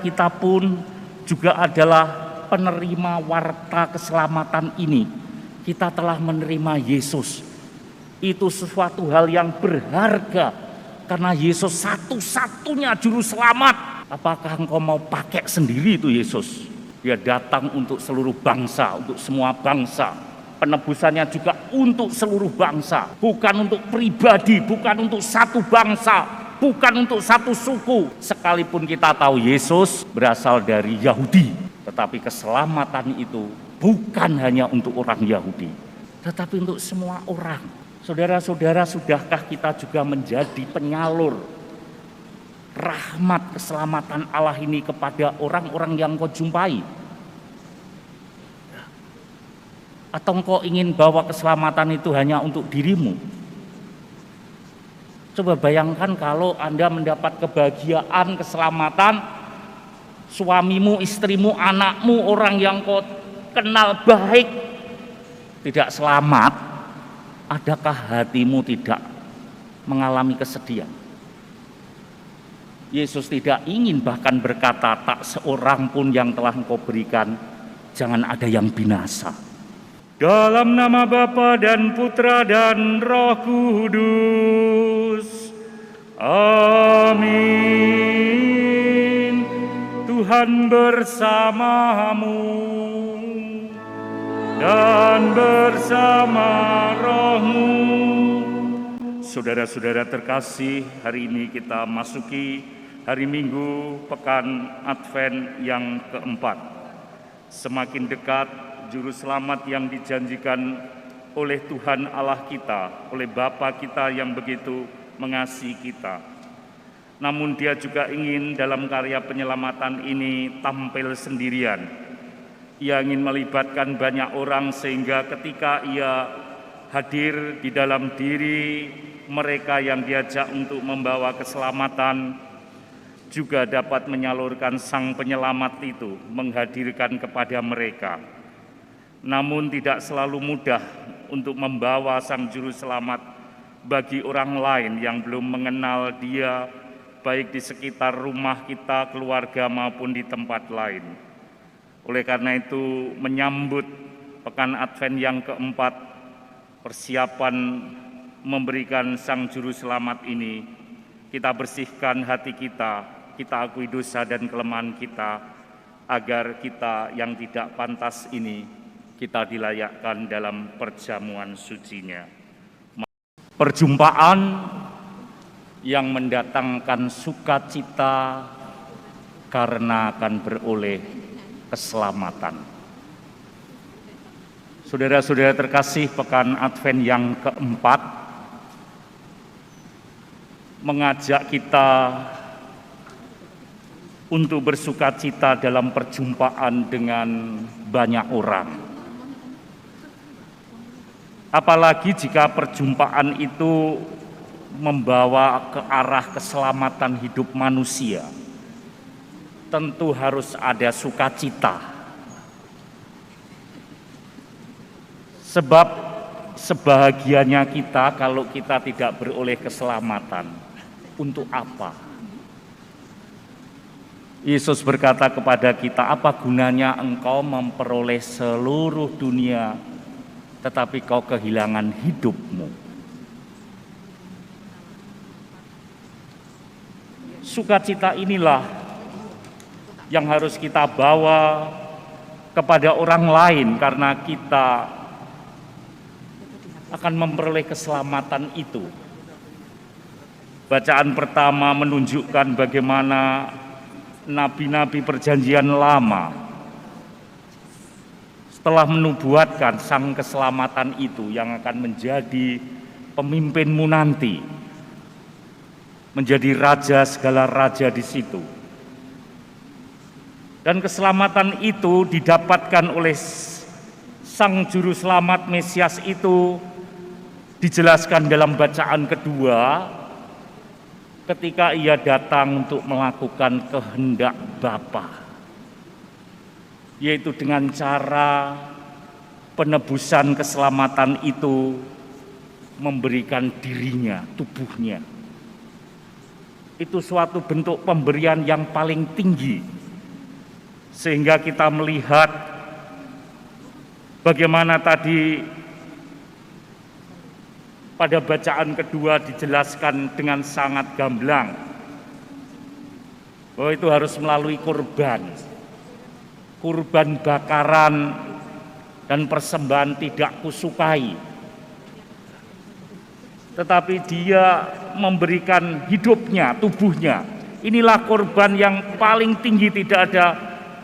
Kita pun juga adalah penerima warta keselamatan ini. Kita telah menerima Yesus. Itu sesuatu hal yang berharga karena Yesus satu-satunya juru selamat. Apakah engkau mau pakai sendiri itu Yesus? Dia datang untuk seluruh bangsa, untuk semua bangsa. Penebusannya juga untuk seluruh bangsa, bukan untuk pribadi, bukan untuk satu bangsa, bukan untuk satu suku. Sekalipun kita tahu Yesus berasal dari Yahudi, tetapi keselamatan itu bukan hanya untuk orang Yahudi, tetapi untuk semua orang. Saudara-saudara, sudahkah kita juga menjadi penyalur rahmat keselamatan Allah ini kepada orang-orang yang kau jumpai? Atau engkau ingin bahwa keselamatan itu hanya untuk dirimu? Coba bayangkan kalau Anda mendapat kebahagiaan, keselamatan, suamimu, istrimu, anakmu, orang yang kau kenal baik tidak selamat, adakah hatimu tidak mengalami kesedihan? Yesus tidak ingin bahkan berkata, tak seorang pun yang telah engkau berikan, jangan ada yang binasa. Dalam nama Bapa dan Putra dan Roh Kudus. Amin. Tuhan bersamamu dan bersama rohmu. Saudara-saudara terkasih, hari ini kita masuki hari Minggu pekan Advent yang keempat. Semakin dekat Juru Selamat yang dijanjikan oleh Tuhan Allah kita, oleh Bapa kita yang begitu mengasihi kita. Namun Dia juga ingin dalam karya penyelamatan ini tampil sendirian. Ia ingin melibatkan banyak orang sehingga ketika Ia hadir di dalam diri mereka yang diajak untuk membawa keselamatan, juga dapat menyalurkan Sang Penyelamat itu, menghadirkan kepada mereka. Namun tidak selalu mudah untuk membawa Sang Juru Selamat bagi orang lain yang belum mengenal Dia, baik di sekitar rumah kita, keluarga maupun di tempat lain. Oleh karena itu, menyambut pekan Advent yang keempat, persiapan memberikan Sang Juru Selamat ini, kita bersihkan hati kita akui dosa dan kelemahan kita, agar kita yang tidak pantas ini kita dilayakkan dalam perjamuan sucinya. Perjumpaan yang mendatangkan sukacita karena akan beroleh keselamatan. Saudara-saudara terkasih, pekan Advent yang keempat mengajak kita untuk bersukacita dalam perjumpaan dengan banyak orang. Apalagi jika perjumpaan itu membawa ke arah keselamatan hidup manusia, tentu harus ada sukacita. Sebab sebahagianya kita kalau kita tidak beroleh keselamatan, untuk apa? Yesus berkata kepada kita, apa gunanya engkau memperoleh seluruh dunia, tetapi kau kehilangan hidupmu? Sukacita inilah yang harus kita bawa kepada orang lain, karena kita akan memperoleh keselamatan itu. Bacaan pertama menunjukkan bagaimana nabi-nabi perjanjian lama telah menubuatkan sang keselamatan itu yang akan menjadi pemimpinmu nanti, menjadi raja segala raja di situ. Dan keselamatan itu didapatkan oleh Sang Juru Selamat Mesias itu, dijelaskan dalam bacaan kedua ketika Ia datang untuk melakukan kehendak Bapa, yaitu dengan cara penebusan keselamatan itu memberikan dirinya, tubuhnya. Itu suatu bentuk pemberian yang paling tinggi Sehingga kita melihat bagaimana tadi pada bacaan kedua dijelaskan dengan sangat gamblang bahwa itu harus melalui kurban bakaran dan persembahan tidak kusukai, tetapi dia memberikan hidupnya, tubuhnya. Inilah korban yang paling tinggi, tidak ada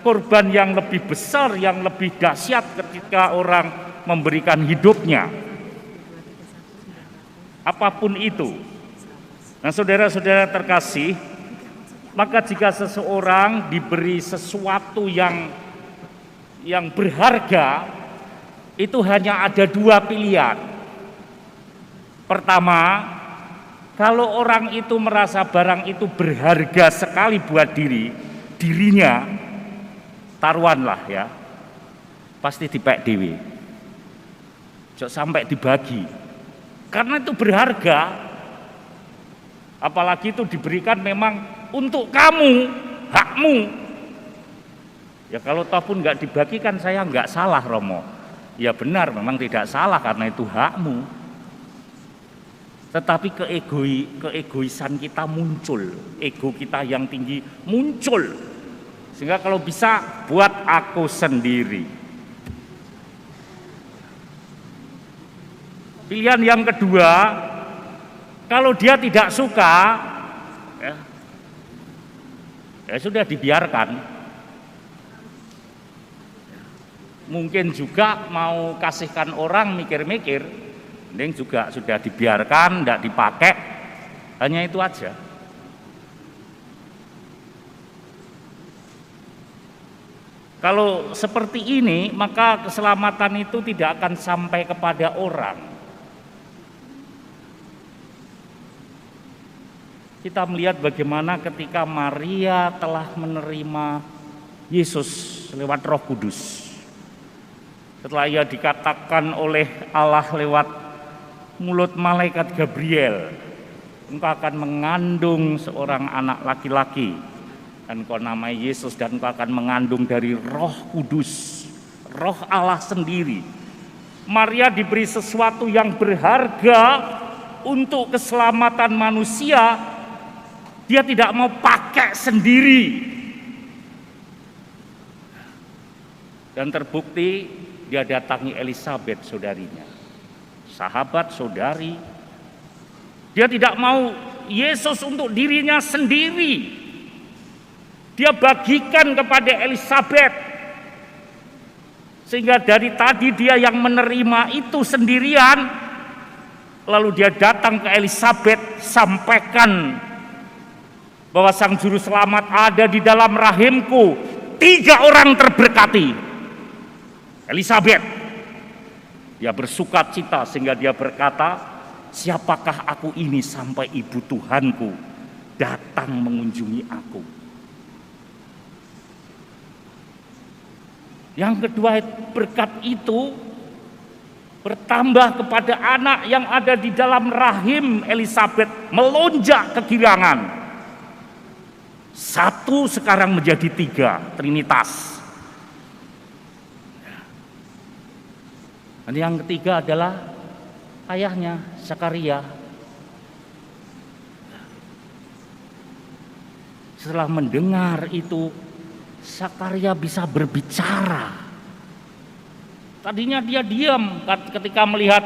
korban yang lebih besar, yang lebih dahsyat ketika orang memberikan hidupnya. Apapun itu. Nah, saudara-saudara terkasih, maka jika seseorang diberi sesuatu yang berharga, itu hanya ada dua pilihan. Pertama, kalau orang itu merasa barang itu berharga sekali buat dirinya, taruhanlah ya, pasti dipek dewe, jok sampai dibagi, karena itu berharga. Apalagi itu diberikan memang untuk kamu, hakmu. Ya kalau toh pun nggak dibagikan, saya nggak salah Romo. Ya benar, memang tidak salah karena itu hakmu. Tetapi keegoisan kita muncul, ego kita yang tinggi muncul. Sehingga kalau bisa buat aku sendiri. Pilihan yang kedua, kalau dia tidak suka, ya sudah dibiarkan. Mungkin juga mau kasihkan orang mikir-mikir, mending juga sudah dibiarkan, tidak dipakai, hanya itu aja. Kalau seperti ini, maka keselamatan itu tidak akan sampai kepada orang. Kita melihat bagaimana ketika Maria telah menerima Yesus lewat Roh Kudus. Setelah ia dikatakan oleh Allah lewat mulut malaikat Gabriel, engkau akan mengandung seorang anak laki-laki, dan engkau namai Yesus, dan engkau akan mengandung dari Roh Kudus, Roh Allah sendiri. Maria diberi sesuatu yang berharga untuk keselamatan manusia. Dia tidak mau pakai sendiri. Dan terbukti dia datangi Elisabet, saudarinya, sahabat saudari. Dia tidak mau Yesus untuk dirinya sendiri. Dia bagikan kepada Elisabet. Sehingga dari tadi dia yang menerima itu sendirian. Lalu dia datang ke Elisabet, sampaikan bahwa Sang Juru Selamat ada di dalam rahimku. 3 orang terberkati. Elisabet, dia bersukacita sehingga dia berkata, siapakah aku ini sampai ibu Tuhanku datang mengunjungi aku. Yang kedua, berkat itu bertambah kepada anak yang ada di dalam rahim Elisabet, melonjak kegirangan. 1 sekarang menjadi 3, Trinitas. Dan yang ketiga adalah ayahnya, Zakaria. Setelah mendengar itu, Zakaria bisa berbicara. Tadinya dia diam ketika melihat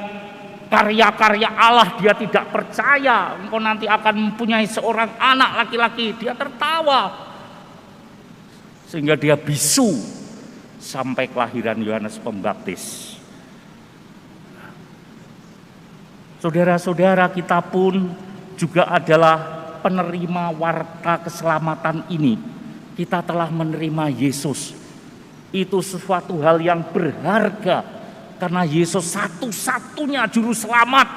karya-karya Allah, dia tidak percaya engkau nanti akan mempunyai seorang anak laki-laki. Dia tertawa sehingga dia bisu sampai kelahiran Yohanes Pembaptis. Saudara-saudara, kita pun juga adalah penerima warta keselamatan ini. Kita telah menerima Yesus. Itu sesuatu hal yang berharga, karena Yesus satu-satunya juru selamat.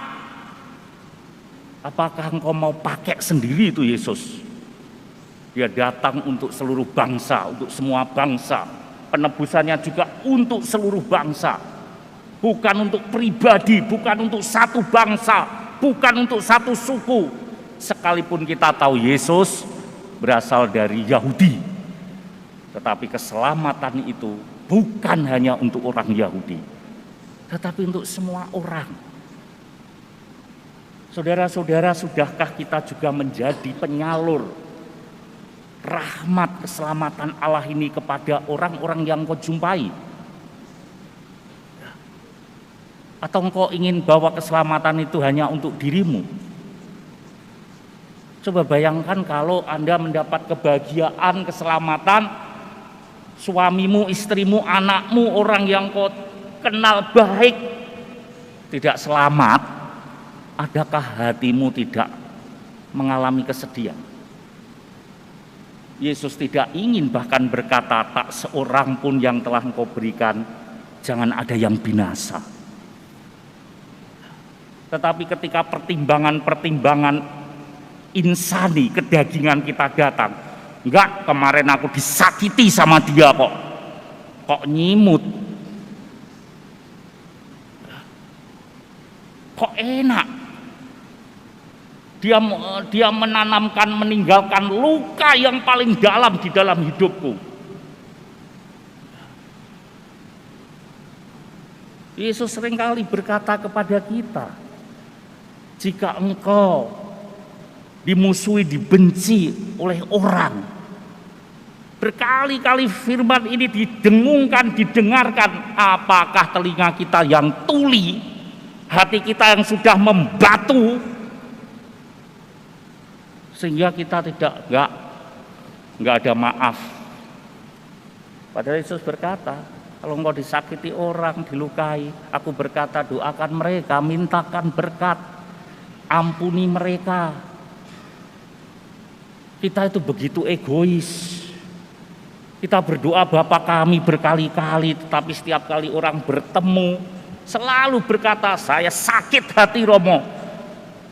Apakah engkau mau pakai sendiri itu Yesus? Dia datang untuk seluruh bangsa, untuk semua bangsa. Penebusannya juga untuk seluruh bangsa. Bukan untuk pribadi, bukan untuk satu bangsa, bukan untuk satu suku. Sekalipun kita tahu Yesus berasal dari Yahudi. Tetapi keselamatan itu bukan hanya untuk orang Yahudi, tetapi untuk semua orang. Saudara-saudara, sudahkah kita juga menjadi penyalur rahmat keselamatan Allah ini kepada orang-orang yang kau jumpai? Atau engkau ingin bahwa keselamatan itu hanya untuk dirimu? Coba bayangkan kalau Anda mendapat kebahagiaan, keselamatan, suamimu, istrimu, anakmu, orang yang kau kenal baik tidak selamat. Adakah hatimu tidak mengalami kesedihan? Yesus tidak ingin bahkan berkata, tak seorang pun yang telah engkau berikan, jangan ada yang binasa. Tetapi ketika pertimbangan-pertimbangan insani, kedagingan kita datang, enggak, kemarin aku disakiti sama dia kok nyimut, kok enak. Dia menanamkan, meninggalkan luka yang paling dalam di dalam hidupku. Yesus seringkali berkata kepada kita, jika engkau dimusuhi, dibenci oleh orang, berkali-kali firman ini didengungkan, didengarkan, apakah telinga kita yang tuli, hati kita yang sudah membatu, sehingga kita enggak ada maaf. Padahal Yesus berkata, kalau engkau disakiti orang, dilukai, aku berkata, doakan mereka, mintakan berkat, ampuni mereka. Kita itu begitu egois. Kita berdoa Bapa kami berkali-kali, tetapi setiap kali orang bertemu selalu berkata, saya sakit hati Romo,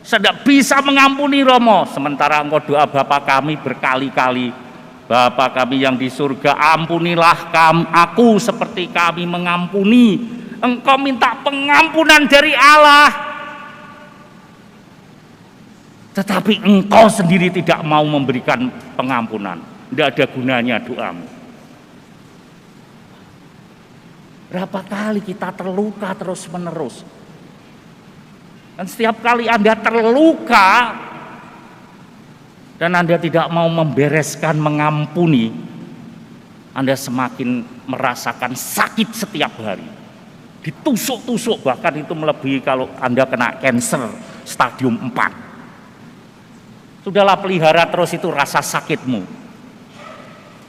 saya tidak bisa mengampuni Romo. Sementara engkau doa Bapa kami berkali-kali, Bapa kami yang di surga, ampunilah aku seperti kami mengampuni. Engkau minta pengampunan dari Allah, tetapi engkau sendiri tidak mau memberikan pengampunan. Tidak ada gunanya doamu. Berapa kali kita terluka terus menerus. Dan setiap kali Anda terluka dan Anda tidak mau membereskan, mengampuni, Anda semakin merasakan sakit setiap hari. Ditusuk-tusuk, bahkan itu melebihi kalau Anda kena cancer stadium 4. Sudahlah, pelihara terus itu rasa sakitmu.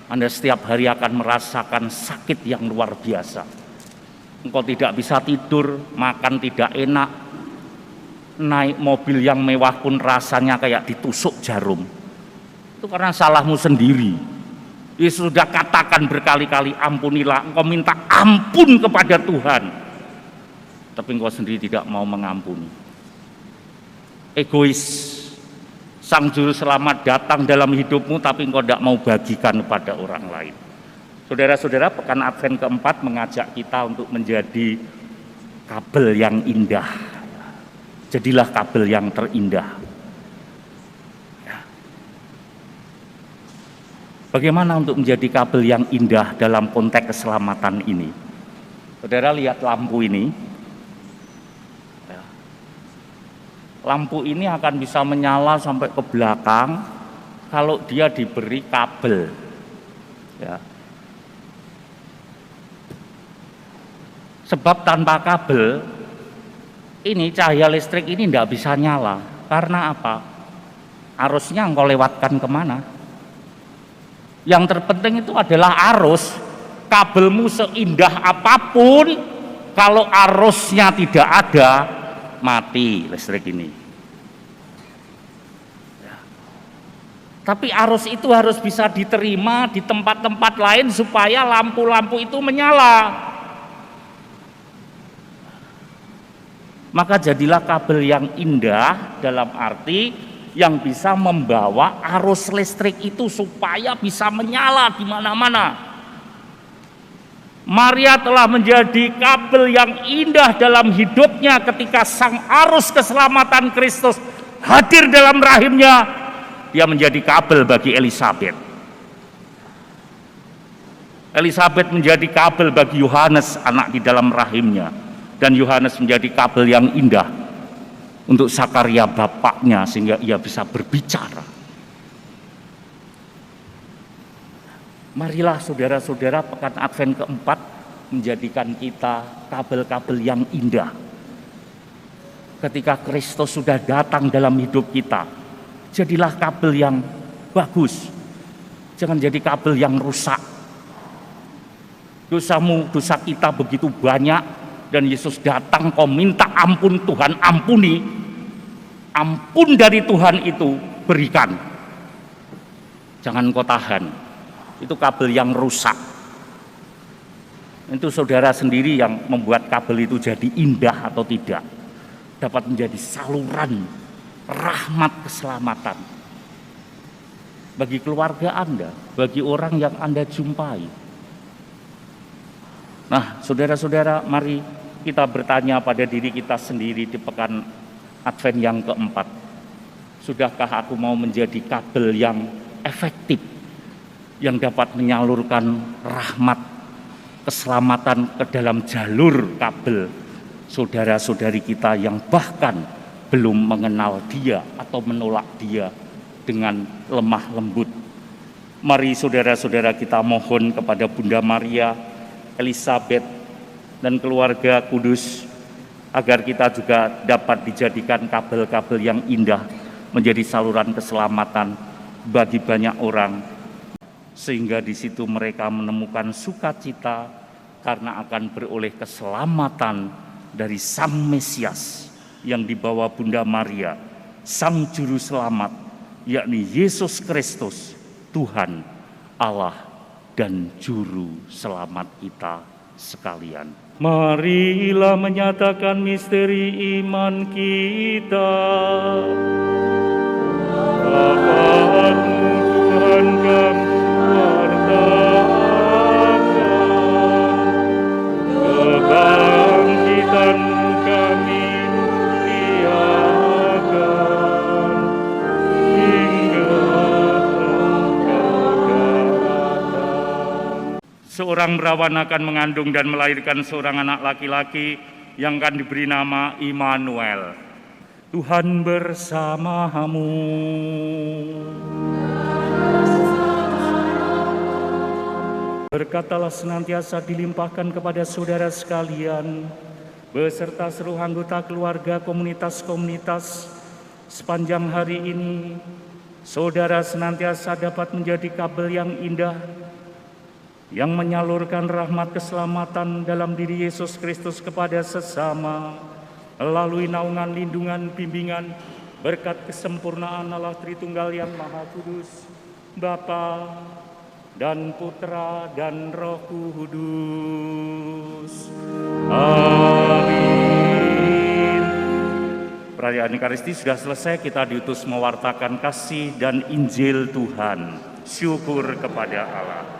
Anda setiap hari akan merasakan sakit yang luar biasa. Engkau tidak bisa tidur, makan tidak enak, naik mobil yang mewah pun rasanya kayak ditusuk jarum. Itu karena salahmu sendiri. Yesus sudah katakan berkali-kali, ampunilah. Engkau minta ampun kepada Tuhan, tapi engkau sendiri tidak mau mengampuni. Egois. Sang Juru Selamat datang dalam hidupmu, tapi engkau tidak mau bagikan kepada orang lain. Saudara-saudara, pekan Advent keempat mengajak kita untuk menjadi kabel yang indah. Jadilah kabel yang terindah. Bagaimana untuk menjadi kabel yang indah dalam konteks keselamatan ini? Saudara lihat lampu ini. Lampu ini akan bisa menyala sampai ke belakang kalau dia diberi kabel. Ya. Sebab tanpa kabel ini cahaya listrik ini tidak bisa nyala. Karena apa? Arusnya engkau lewatkan kemana? Yang terpenting itu adalah arus. Kabelmu seindah apapun, kalau arusnya tidak ada, mati listrik ini. Ya. Tapi arus itu harus bisa diterima di tempat-tempat lain supaya lampu-lampu itu menyala. Maka jadilah kabel yang indah dalam arti yang bisa membawa arus listrik itu supaya bisa menyala di mana-mana. Maria telah menjadi kabel yang indah dalam hidupnya ketika sang arus keselamatan Kristus hadir dalam rahimnya. Dia menjadi kabel bagi Elizabeth. Elisabet menjadi kabel bagi Yohanes, anak di dalam rahimnya, dan Yohanes menjadi kabel yang indah untuk Zakaria bapaknya sehingga ia bisa berbicara. Marilah saudara-saudara, pekan Advent keempat menjadikan kita kabel-kabel yang indah. Ketika Kristus sudah datang dalam hidup kita, jadilah kabel yang bagus. Jangan jadi kabel yang rusak. Dosa kita begitu banyak, dan Yesus datang, kau minta ampun, Tuhan ampuni. Ampun dari Tuhan itu berikan. Jangan kau tahan. Itu kabel yang rusak. Itu saudara sendiri yang membuat kabel itu jadi indah atau tidak. Dapat menjadi saluran rahmat keselamatan bagi keluarga Anda, bagi orang yang Anda jumpai. Nah, saudara-saudara, mari kita bertanya pada diri kita sendiri di pekan Advent yang keempat. Sudahkah aku mau menjadi kabel yang efektif, yang dapat menyalurkan rahmat keselamatan ke dalam jalur kabel saudara-saudari kita yang bahkan belum mengenal Dia atau menolak Dia dengan lemah lembut. Mari saudara-saudara kita mohon kepada Bunda Maria, Elisabet, dan keluarga kudus agar kita juga dapat dijadikan kabel-kabel yang indah menjadi saluran keselamatan bagi banyak orang, sehingga di situ mereka menemukan sukacita karena akan beroleh keselamatan dari Sang Mesias yang dibawa Bunda Maria, Sang Juru Selamat, yakni Yesus Kristus, Tuhan Allah dan Juru Selamat kita sekalian. Marilah menyatakan misteri iman kita. Bapa-Mu Tuhan kami wartakan, kebangkitan kami muliakan, hingga seorang perawan akan mengandung dan melahirkan seorang anak laki-laki yang akan diberi nama Immanuel. Tuhan bersamamu. Berkatalah senantiasa dilimpahkan kepada saudara sekalian, beserta seluruh anggota keluarga komunitas-komunitas sepanjang hari ini. Saudara senantiasa dapat menjadi kabel yang indah, yang menyalurkan rahmat keselamatan dalam diri Yesus Kristus kepada sesama, melalui naungan lindungan bimbingan berkat kesempurnaan Allah Tritunggal yang Maha Kudus, Bapa dan Putra dan Roh Kudus. Amin. Perayaan Ekaristi sudah selesai, kita diutus mewartakan kasih dan Injil Tuhan. Syukur kepada Allah.